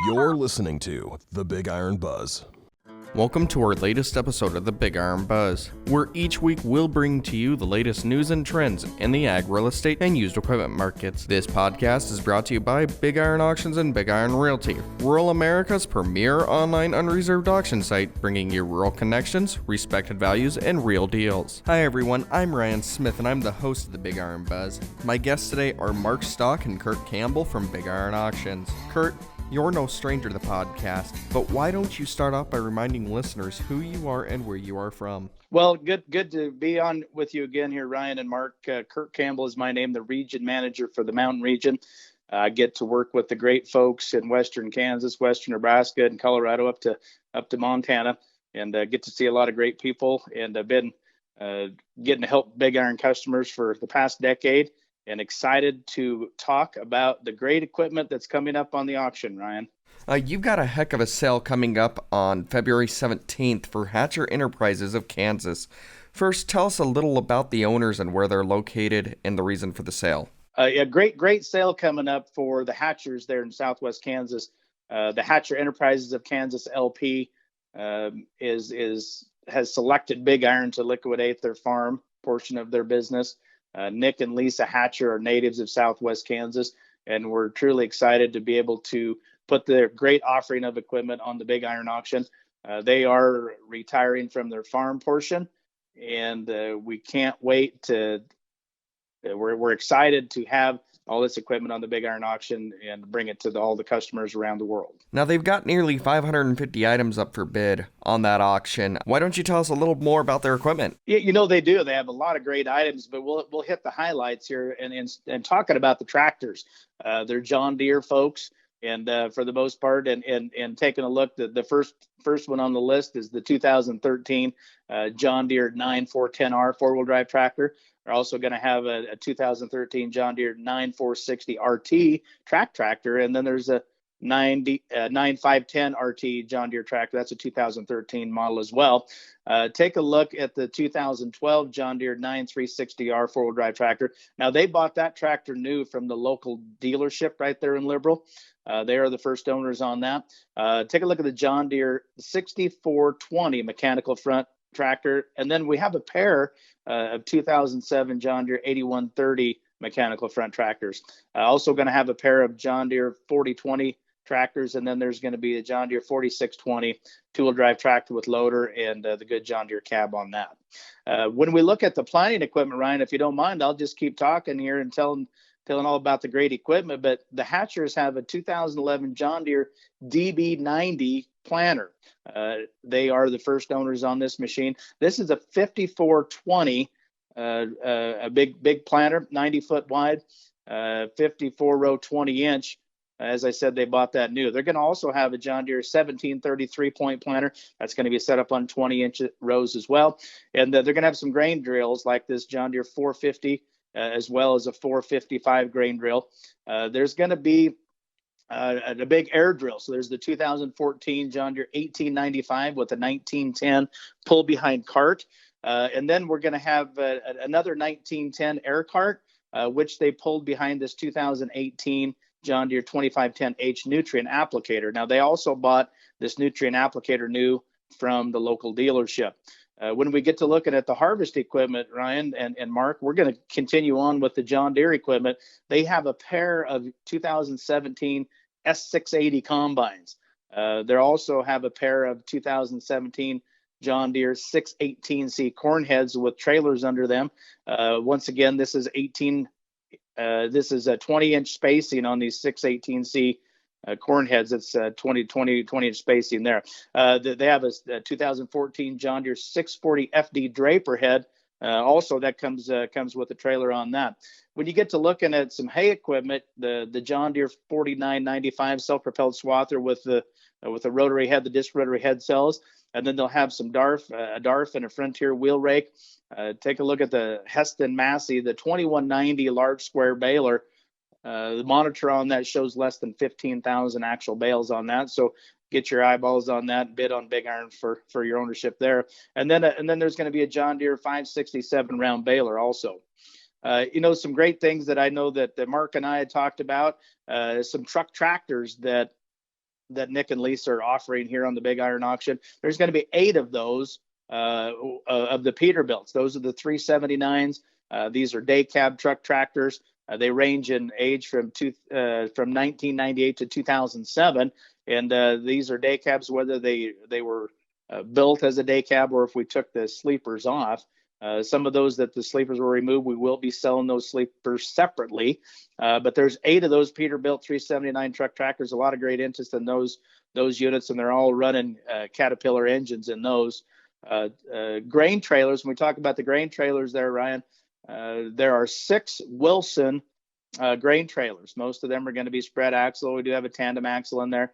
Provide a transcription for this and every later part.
You're listening to the BigIron Buzz. Welcome to our latest episode of the BigIron Buzz, where each week we'll bring to you the latest news and trends in the ag, real estate, and used equipment markets. This podcast is brought to you by BigIron Auctions and BigIron Realty, rural America's premier online unreserved auction site, bringing you rural connections, respected values, and real deals. Hi everyone, I'm Ryan Smith and I'm the host of the BigIron Buzz. My guests today are Mark Stock and Kurt Campbell from BigIron Auctions. Kurt, you're no stranger to the podcast, but why don't you start off by reminding listeners who you are and where you are from? Well, good to be on with you again here, Ryan and Mark. Kurt Campbell is my name, the region manager for the Mountain Region. I get to work with the great folks in Western Kansas, Western Nebraska, and Colorado up to Montana, and get to see a lot of great people. And I've been getting to help BigIron customers for the past decade. And excited to talk about the great equipment that's coming up on the auction, Ryan. You've got a heck of a sale coming up on February 17th for Hatcher Enterprises of Kansas. First, tell us a little about the owners and where they're located and the reason for the sale. A great sale coming up for the Hatchers there in Southwest Kansas. The Hatcher Enterprises of Kansas LP has selected BigIron to liquidate their farm portion of their business. Nick and Lisa Hatcher are natives of Southwest Kansas, and we're truly excited to be able to put their great offering of equipment on the BigIron auction. They are retiring from their farm portion, and we can't wait to. We're excited to have all this equipment on the BigIron auction and bring it to all the customers around the world. Now, they've got nearly 550 items up for bid on that auction. Why don't you tell us a little more about their equipment? Yeah, they do. They have a lot of great items, but we'll hit the highlights here and talking about the tractors. They're John Deere folks, and for the most part, and taking a look, the first one on the list is the 2013 John Deere 9410R four-wheel drive tractor. We're also going to have a 2013 John Deere 9460 RT track tractor, and then there's a 9510 RT John Deere tractor. That's a 2013 model as well. Take a look at the 2012 John Deere 9360R four-wheel drive tractor. Now, they bought that tractor new from the local dealership right there in Liberal. They are the first owners on that. Take a look at the John Deere 6420 mechanical front tractor, and then we have a pair of 2007 John Deere 8130 mechanical front tractors. Also going to have a pair of John Deere 4020 tractors, and then there's going to be a John Deere 4620 two-wheel drive tractor with loader and the good John Deere cab on that. When we look at the planting equipment, Ryan, if you don't mind, I'll just keep talking here and telling all about the great equipment. But the Hatchers have a 2011 John Deere DB90 planter. They are the first owners on this machine. This is a 5420, a big planter, 90 foot wide, 54 row, 20 inch. As I said, they bought that new. They're going to also have a John Deere 1733 point planter. That's going to be set up on 20 inch rows as well. And they're going to have some grain drills like this John Deere 450, as well as a 455 grain drill. There's going to be a big air drill. So there's the 2014 John Deere 1895 with a 1910 pull behind cart. And then we're going to have another 1910 air cart, which they pulled behind this 2018 John Deere 2510H nutrient applicator. Now, they also bought this nutrient applicator new from the local dealership. When we get to looking at the harvest equipment, Ryan and Mark, we're going to continue on with the John Deere equipment. They have a pair of 2017 S680 combines. They also have a pair of 2017 John Deere 618C corn heads with trailers under them. Once again, this is a 20-inch spacing on these 618C corn heads. It's 20 inch spacing there. They have a 2014 John Deere 640 FD draper head. Also, that comes with a trailer on that. When you get to looking at some hay equipment, the John Deere 4995 self-propelled swather with a rotary head, the disc rotary head cells, and then they'll have some a DARF and a Frontier wheel rake. Take a look at the Heston Massey, the 2190 large square baler. The monitor on that shows less than 15,000 actual bales on that. So get your eyeballs on that, bid on BigIron for your ownership there. And then there's going to be a John Deere 567 round baler also. Some great things that I know that Mark and I had talked about, some truck tractors that that Nick and Lisa are offering here on the Big Iron auction. There's going to be 8 of those of the Peterbilts. Those are the 379s. These are day cab truck tractors. They range in age from 1998 to 2007, and these are day cabs, whether they were built as a day cab or if we took the sleepers off. Some of those that the sleepers were removed, we will be selling those sleepers separately. But there's 8 of those Peterbilt 379 truck tractors. A lot of great interest in those units, and they're all running Caterpillar engines in those. Grain trailers. When we talk about the grain trailers there, Ryan, there are 6 Wilson grain trailers. Most of them are going to be spread axle. We do have a tandem axle in there.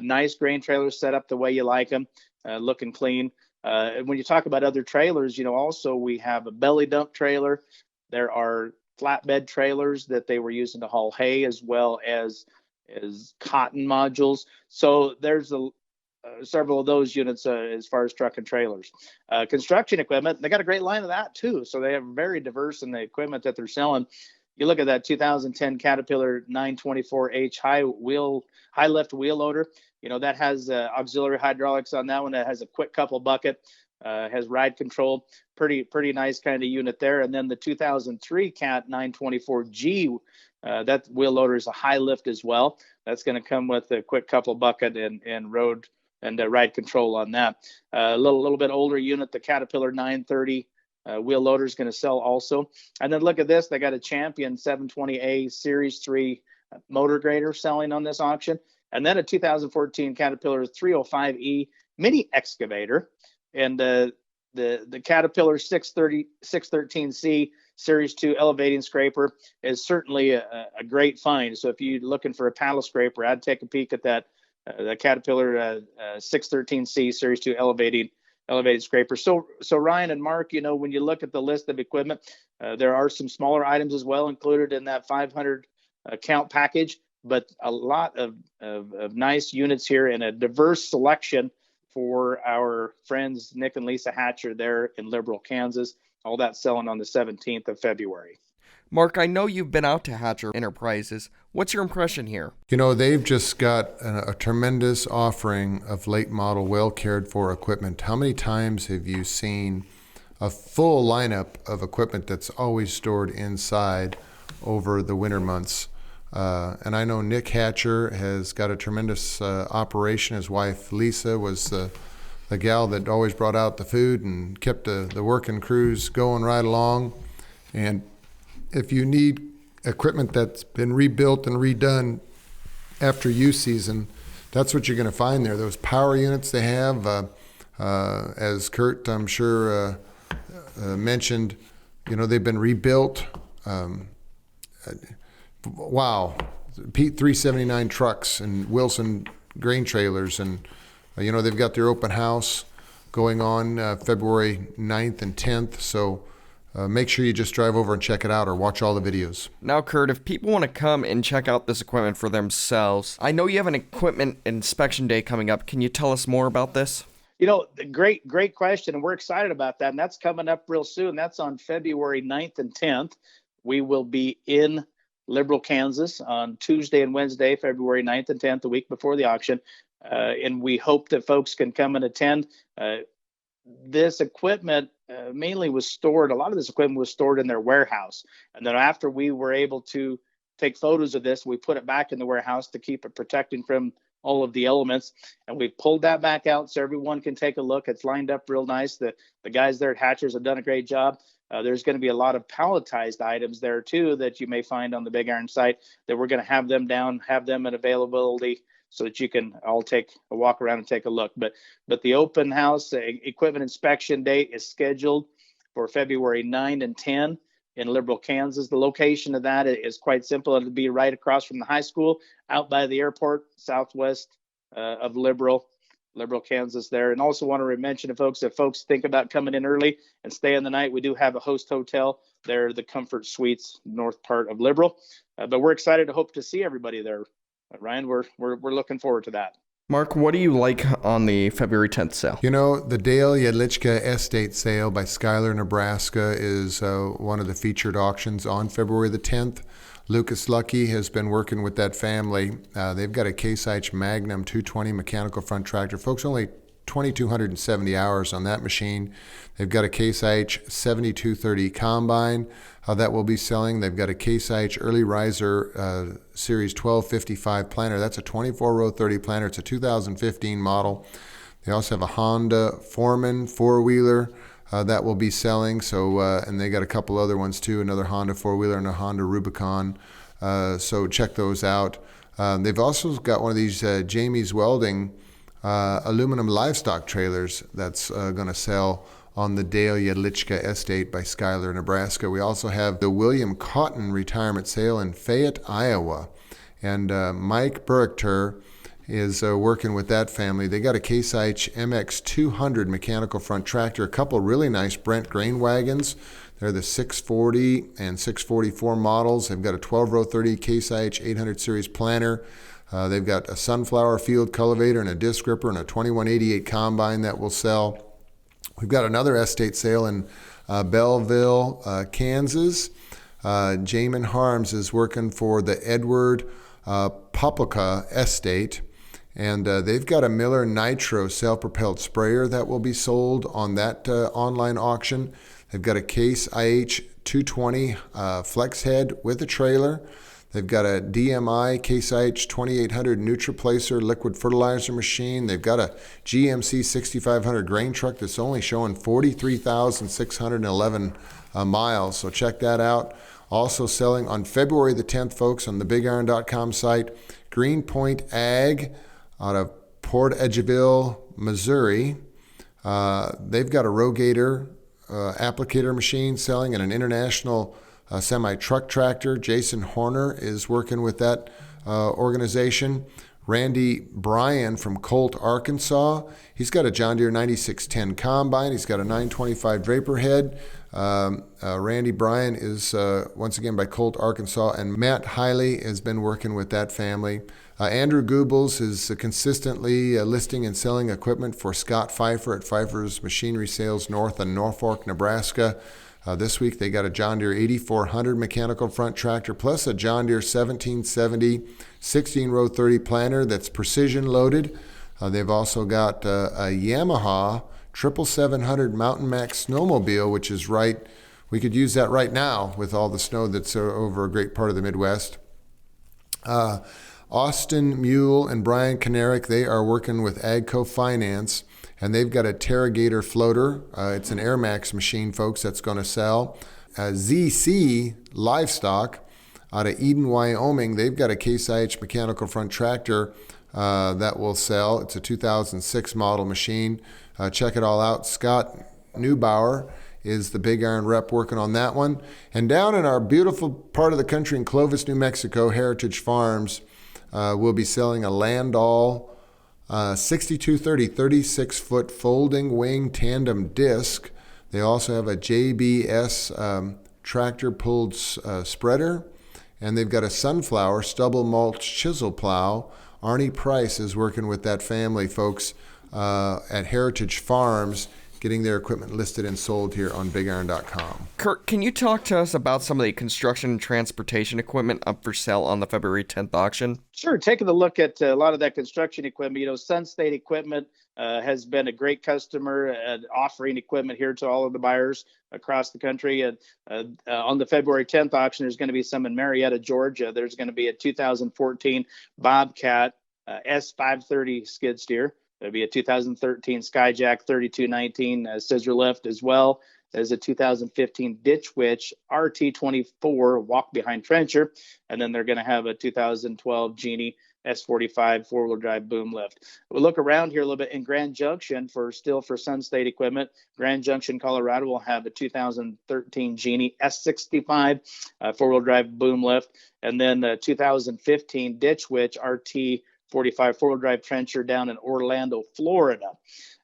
Nice grain trailers set up the way you like them, looking clean. When you talk about other trailers, also we have a belly dump trailer. There are flatbed trailers that they were using to haul hay, as well as cotton modules. So there's several of those units as far as truck and trailers. Construction equipment, they got a great line of that too. So they have very diverse in the equipment that they're selling. You look at that 2010 Caterpillar 924H high lift wheel loader. That has auxiliary hydraulics on that one. That has a quick couple bucket, has ride control. Pretty nice kind of unit there. And then the 2003 Cat 924G, that wheel loader is a high lift as well. That's going to come with a quick couple bucket and road and ride control on that. A little bit older unit, the Caterpillar 930 wheel loader is going to sell also. And then look at this. They got a Champion 720A Series 3 motor grader selling on this auction. And then a 2014 Caterpillar 305E mini excavator, and the Caterpillar 613C Series 2 elevating scraper is certainly a great find. So if you're looking for a paddle scraper, I'd take a peek at that the Caterpillar 613C Series 2 elevating scraper. So Ryan and Mark, when you look at the list of equipment, there are some smaller items as well included in that 500 count package, but a lot of nice units here and a diverse selection for our friends Nick and Lisa Hatcher there in Liberal, Kansas. All that selling on the 17th of February. Mark, I know you've been out to Hatcher Enterprises. What's your impression here? They've just got a tremendous offering of late model, well cared for equipment. How many times have you seen a full lineup of equipment that's always stored inside over the winter months? And I know Nick Hatcher has got a tremendous operation. His wife, Lisa, was the gal that always brought out the food and kept the working crews going right along. And if you need equipment that's been rebuilt and redone after use season, that's what you're going to find there. Those power units they have, as Kurt, I'm sure, mentioned, they've been rebuilt. Wow, Pete 379 trucks and Wilson grain trailers, and they've got their open house going on February 9th and 10th, so make sure you just drive over and check it out or watch all the videos. Now, Kurt, if people want to come and check out this equipment for themselves, I know you have an equipment inspection day coming up. Can you tell us more about this? Great question, and we're excited about that, and that's coming up real soon. That's on February 9th and 10th. We will be in Liberal, Kansas on Tuesday and Wednesday, February 9th and 10th, the week before the auction. And we hope that folks can come and attend. This equipment mainly was stored, a lot of this equipment was stored in their warehouse. And then after we were able to take photos of this, we put it back in the warehouse to keep it protecting from all of the elements. And we pulled that back out so everyone can take a look. It's lined up real nice. The guys there at Hatchers have done a great job. There's going to be a lot of palletized items there too that you may find on the Big Iron site that we're going to have them in availability so that you can all take a walk around and take a look. But the open house equipment inspection date is scheduled for February 9 and 10 in Liberal, Kansas. The location of that is quite simple. It'll be right across from the high school, out by the airport, southwest of Liberal, Kansas there. And also want to mention to folks, if folks think about coming in early and staying the night, we do have a host hotel there, the Comfort Suites, north part of Liberal. But we're excited to hope to see everybody there. Ryan, we're looking forward to that. Mark, what do you like on the February 10th sale? The Dale Yadlichka Estate Sale by Schuyler, Nebraska is one of the featured auctions on February the 10th. Lucas Lucky has been working with that family. They've got a Case IH Magnum 220 mechanical front tractor. Folks, only 2,270 hours on that machine. They've got a Case IH 7230 combine that will be selling. They've got a Case IH Early Riser Series 1255 planter. That's a 24-row 30 planter. It's a 2015 model. They also have a Honda Foreman four-wheeler that will be selling. So, and they got a couple other ones too, another Honda four-wheeler and a Honda Rubicon. So check those out. They've also got one of these Jamie's Welding aluminum livestock trailers that's going to sell on the Dale Yadlichka Estate by Schuyler, Nebraska. We also have the William Cotton retirement sale in Fayette, Iowa. And Mike Burrichter is working with that family. They got a Case IH MX200 mechanical front tractor, a couple really nice Brent grain wagons. They're the 640 and 644 models. They've got a 12-row 30 Case IH 800 series planter. They've got a sunflower field cultivator and a disc ripper and a 2188 combine that will sell. We've got another estate sale in Belleville, Kansas. Jamin Harms is working for the Edward Popoka Estate, and they've got a Miller Nitro self-propelled sprayer that will be sold on that online auction. They've got a Case IH 220 flex head with a trailer. They've got a DMI Case IH 2800 Nutriplacer liquid fertilizer machine. They've got a GMC 6500 grain truck that's only showing 43,611 miles. So check that out. Also selling on February the 10th, folks, on the BigIron.com site, Greenpoint Ag out of Port Edgeville, Missouri. They've got a Rogator applicator machine selling and an international semi-truck tractor. Jason Horner is working with that organization. Randy Bryan from Colt, Arkansas. He's got a John Deere 9610 combine. He's got a 925 Draper head. Randy Bryan is once again by Colt, Arkansas, and Matt Hiley has been working with that family. Andrew Goebbels is consistently listing and selling equipment for Scott Pfeiffer at Pfeiffer's Machinery Sales North in Norfolk, Nebraska. This week they got a John Deere 8400 mechanical front tractor plus a John Deere 1770 16-row 30 planter that's precision loaded. They've also got a Yamaha 77700 Mountain Max snowmobile, which is we could use that right now with all the snow that's over a great part of the Midwest. Austin Mule and Brian Kanarick, they are working with Agco Finance, and they've got a Terragator floater. It's an Air Max machine, folks, that's going to sell. ZC Livestock out of Eden, Wyoming, they've got a Case IH mechanical front tractor that will sell. It's a 2006 model machine. Check it all out. Scott Neubauer is the Big Iron rep working on that one. And down in our beautiful part of the country in Clovis, New Mexico, Heritage Farms will be selling a Landau 6230 36-foot folding wing tandem disc. They also have a JBS tractor pulled spreader, and they've got a Sunflower stubble mulch chisel plow. Arnie Price is working with that family, folks, at Heritage Farms, getting their equipment listed and sold here on BigIron.com. Kurt, can you talk to us about some of the construction and transportation equipment up for sale on the February 10th auction? Sure. Taking a look at a lot of that construction equipment, Sun State Equipment has been a great customer offering equipment here to all of the buyers across the country. And on the February 10th auction, there's going to be some in Marietta, Georgia. There's going to be a 2014 Bobcat S530 skid steer. There'll be a 2013 Skyjack 3219 scissor lift, as well as a 2015 Ditch Witch RT24 walk behind trencher. And then they're going to have a 2012 Genie S45 four-wheel drive boom lift. We'll look around here a little bit in Grand Junction for Sun State Equipment. Grand Junction, Colorado will have a 2013 Genie S65 four-wheel drive boom lift. And then the 2015 Ditch Witch RT45 four-wheel drive trencher down in Orlando, Florida.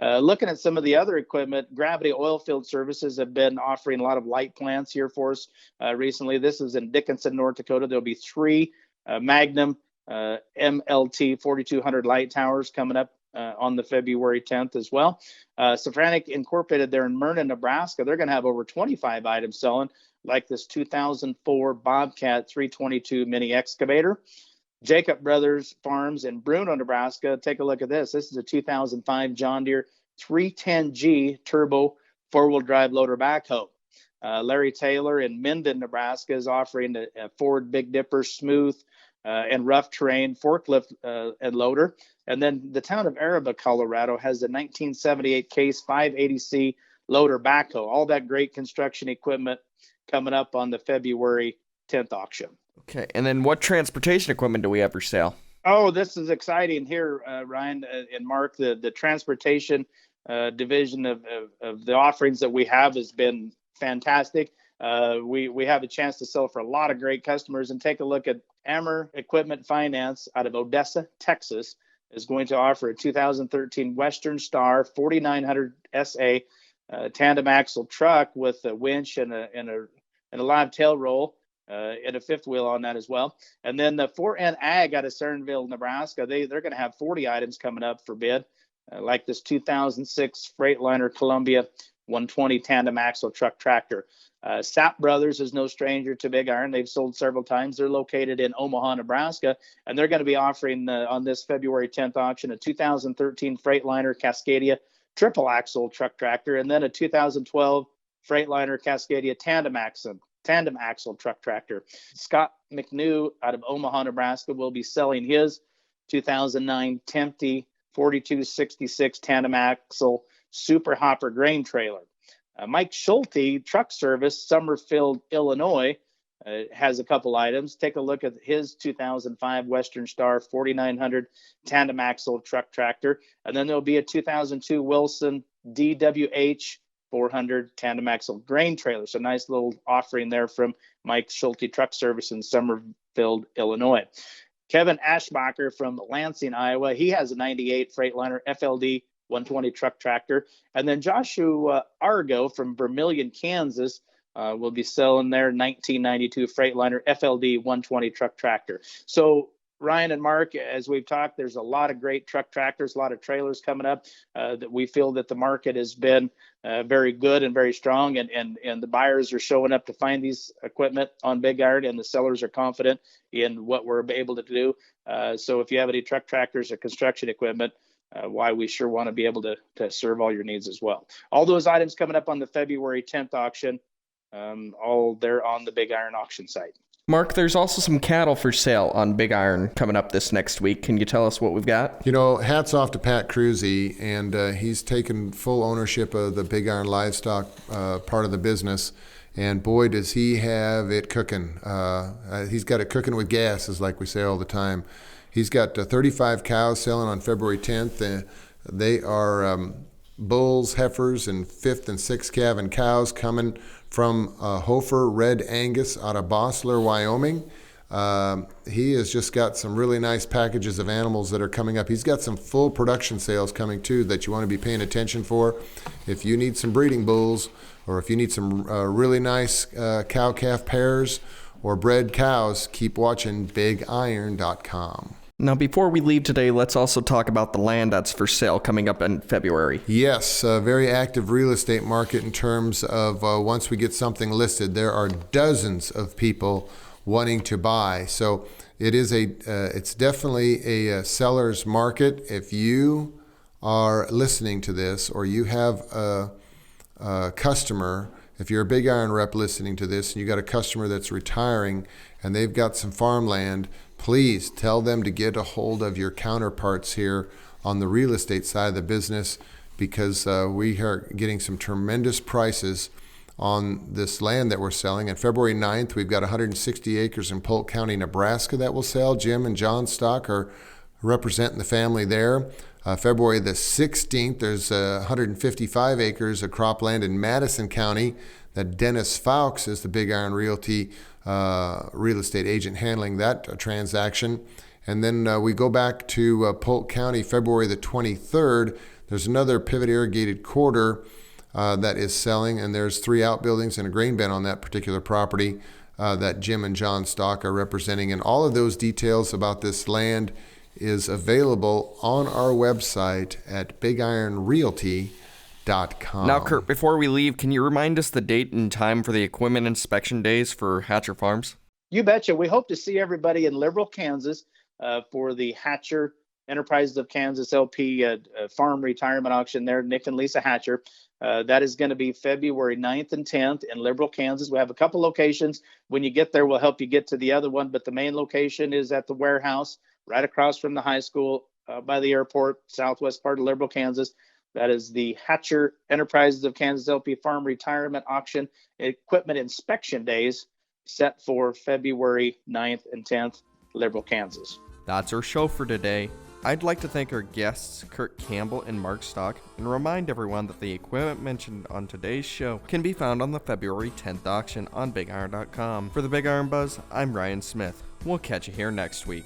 Looking at some of the other equipment, Gravity Oilfield Services have been offering a lot of light plants here for us recently. This is in Dickinson, North Dakota. There'll be 3 Magnum MLT 4200 light towers coming up on the February 10th as well. Safranic Incorporated there in Myrna, Nebraska, they're going to have over 25 items selling, like this 2004 Bobcat 322 mini excavator. Jacob Brothers Farms in Bruno, Nebraska. Take a look at this. This is a 2005 John Deere 310G turbo four-wheel drive loader backhoe. Larry Taylor in Minden, Nebraska is offering a Ford Big Dipper smooth and rough terrain forklift and loader. And then the town of Araba, Colorado has a 1978 Case 580C loader backhoe. All that great construction equipment coming up on the February 10th auction. Okay, and then what transportation equipment do we have for sale? Oh, this is exciting here, Ryan and Mark. The transportation division of the offerings that we have has been fantastic. We have a chance to sell for a lot of great customers. And take a look at Ammer Equipment Finance out of Odessa, Texas, is going to offer a 2013 Western Star 4900 SA tandem axle truck with a winch and a live tail roll. And a fifth wheel on that as well. And then the 4N Ag out of Cernville, Nebraska, they're going to have 40 items coming up for bid, like this 2006 Freightliner Columbia 120 tandem axle truck tractor. Sapp Brothers is no stranger to Big Iron. They've sold several times. They're located in Omaha, Nebraska, and they're going to be offering on this February 10th auction a 2013 Freightliner Cascadia triple axle truck tractor, and then a 2012 Freightliner Cascadia tandem axle truck tractor. Scott McNew out of Omaha, Nebraska will be selling his 2009 Tempty 4266 tandem axle super hopper grain trailer. Mike Schulte Truck Service, Summerfield, Illinois, has a couple items. Take a look at his 2005 Western Star 4900 tandem axle truck tractor. And then there'll be a 2002 Wilson DWH 400 tandem axle grain trailer. So nice little offering there from Mike Schulte Truck Service in Summerfield, Illinois. Kevin Ashbacher from Lansing, Iowa. He has a 98 Freightliner FLD 120 truck tractor. And then Joshua Argo from Vermilion, Kansas will be selling their 1992 Freightliner FLD 120 truck tractor. So Ryan and Mark, as we've talked, there's a lot of great truck tractors, a lot of trailers coming up that we feel that the market has been very good and very strong, and the buyers are showing up to find these equipment on Big Iron, and the sellers are confident in what we're able to do. So if you have any truck tractors or construction equipment, why we sure want to be able to serve all your needs as well. All those items coming up on the February 10th auction, all there on the Big Iron auction site. Mark, there's also some cattle for sale on Big Iron coming up this next week. Can you tell us what we've got? You know, hats off to Pat Cruzy, and he's taken full ownership of the Big Iron livestock part of the business. And boy, does he have it cooking. He's got it cooking with gas, as like we say all the time. He's got 35 cows selling on February 10th. They are bulls, heifers, and 5th and 6th calving cows coming from Hofer Red Angus out of Bossler, Wyoming. He has just got some really nice packages of animals that are coming up. He's got some full production sales coming too that you want to be paying attention for. If you need some breeding bulls, or if you need some really nice cow-calf pairs or bred cows, keep watching BigIron.com. Now, before we leave today, let's also talk about the land that's for sale coming up in February. Yes, a very active real estate market in terms of once we get something listed, there are dozens of people wanting to buy. So it's definitely a seller's market. If you are listening to this, or you have a customer, if you're a Big Iron rep listening to this and you got a customer that's retiring and they've got some farmland, please tell them to get a hold of your counterparts here on the real estate side of the business, because we are getting some tremendous prices on this land that we're selling. On February 9th, we've got 160 acres in Polk County, Nebraska that will sell. Jim and John Stock are representing the family there. February the 16th, there's 155 acres of cropland in Madison County that Dennis Fowkes is the Big Iron Realty real estate agent handling that transaction. And then we go back to Polk County, February the 23rd. There's another pivot irrigated quarter that is selling, and there's 3 outbuildings and a grain bin on that particular property that Jim and John Stock are representing. And all of those details about this land is available on our website at BigIronRealty.com. Now, Kurt, before we leave, can you remind us the date and time for the equipment inspection days for Hatcher Farms? You betcha. We hope to see everybody in Liberal, Kansas for the Hatcher Enterprises of Kansas LP farm retirement auction there, Nick and Lisa Hatcher. That is going to be February 9th and 10th in Liberal, Kansas. We have a couple locations. When you get there, we'll help you get to the other one, but the main location is at the warehouse right across from the high school by the airport, southwest part of Liberal, Kansas. That is the Hatcher Enterprises of Kansas LP Farm Retirement Auction Equipment Inspection Days set for February 9th and 10th, Liberal, Kansas. That's our show for today. I'd like to thank our guests, Kurt Campbell and Mark Stock, and remind everyone that the equipment mentioned on today's show can be found on the February 10th auction on BigIron.com. For the Big Iron Buzz, I'm Ryan Smith. We'll catch you here next week.